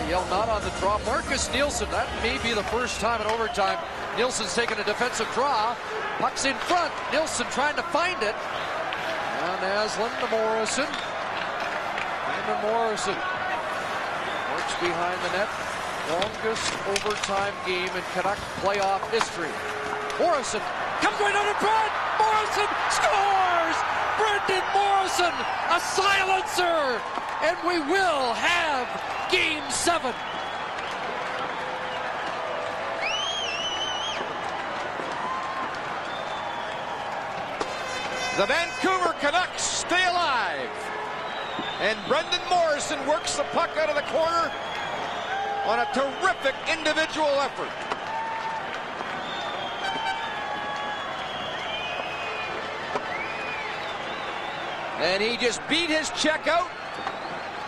Yell not on the draw. Marcus Nielsen, that may be the first time in overtime. Nielsen's taking a defensive draw. Puck's in front. Nielsen trying to find it. And Aslan to Morrison. And then Morrison works behind the net. Longest overtime game in Canuck playoff history. Morrison comes right out in front. Morrison scores! Brendan Morrison, a silencer! And we will have Game 7. The Vancouver Canucks stay alive. And Brendan Morrison works the puck out of the corner on a terrific individual effort. And he just beat his check out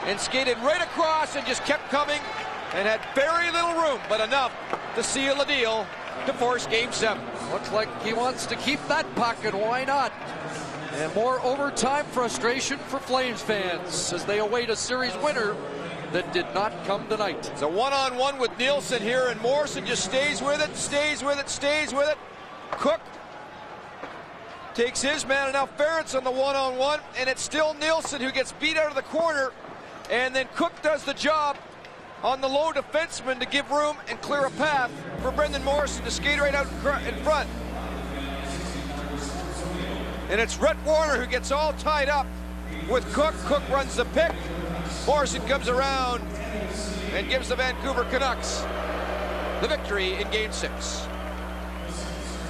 and skated right across and just kept coming and had very little room, but enough to seal the deal to force Game 7. Looks like he wants to keep that puck, and why not? And more overtime frustration for Flames fans as they await a series winner that did not come tonight. It's a one-on-one with Nielsen here, and Morrison just stays with it, stays with it, stays with it. Cook takes his man enough ferrets on the one-on-one, and it's still Nielsen who gets beat out of the corner, and then Cook does the job on the low defenseman to give room and clear a path for Brendan Morrison to skate right out in front. And it's Rhett Warner who gets all tied up with Cook. Cook runs the pick. Morrison comes around and gives the Vancouver Canucks the victory in Game 6.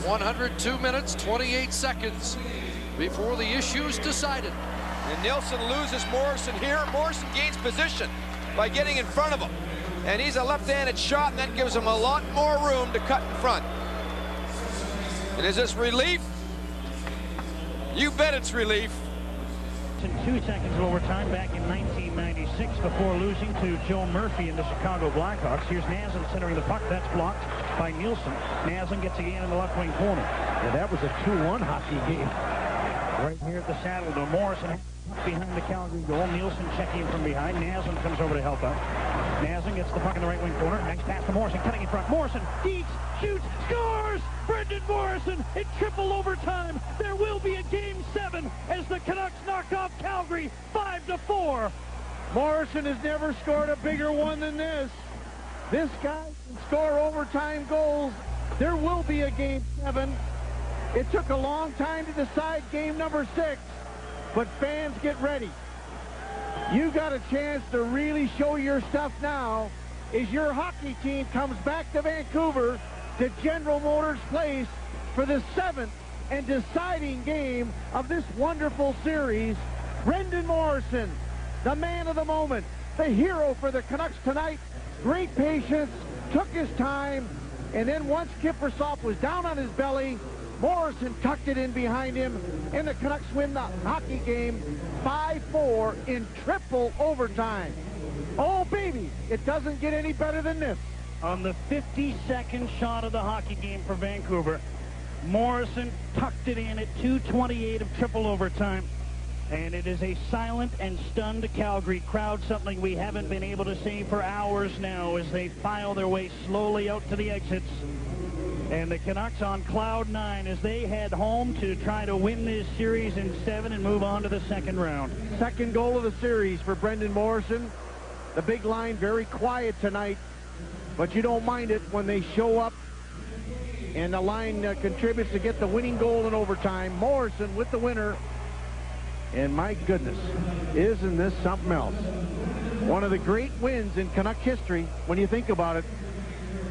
102 minutes, 28 seconds before the issue's decided. And Nielsen loses Morrison here. Morrison gains position by getting in front of him. And he's a left-handed shot, and that gives him a lot more room to cut in front. And is this relief? You bet it's relief. In 2 seconds of overtime back in 1996 before losing to Joe Murphy in the Chicago Blackhawks. Here's Nazen centering the puck. That's blocked by Nielsen. Nazen gets again in the left wing corner. Yeah, that was a 2-1 hockey game. Right here at the saddle to Morrison behind the Calgary goal. Nielsen checking from behind. Nazen comes over to help out. Nazen gets the puck in the right wing corner. Nice pass to Morrison, cutting in front. Morrison eats, shoots, scores! Brendan Morrison in triple overtime. There will be a Game 7 as the Canucks knock off Calgary 5-4. Morrison has never scored a bigger one than this. This guy can score overtime goals. There will be a Game 7. It took a long time to decide game number 6, but fans, get ready. You got a chance to really show your stuff now as your hockey team comes back to Vancouver to General Motors Place for the 7th and deciding game of this wonderful series. Brendan Morrison, the man of the moment, the hero for the Canucks tonight. Great patience, took his time, and then once Kiprusoff was down on his belly, Morrison tucked it in behind him, and the Canucks win the hockey game 5-4 in triple overtime. Oh, baby, it doesn't get any better than this. On the 52nd shot of the hockey game for Vancouver, Morrison tucked it in at 2:28 of triple overtime. And it is a silent and stunned Calgary crowd, something we haven't been able to see for hours now as they file their way slowly out to the exits. And the Canucks on cloud 9 as they head home to try to win this series in 7 and move on to the second round. Second goal of the series for Brendan Morrison. The big line very quiet tonight, but you don't mind it when they show up and the line contributes to get the winning goal in overtime. Morrison with the winner. And my goodness, isn't this something else? One of the great wins in Canuck history when you think about it,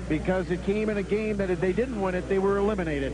because it came in a game that if they didn't win it, they were eliminated.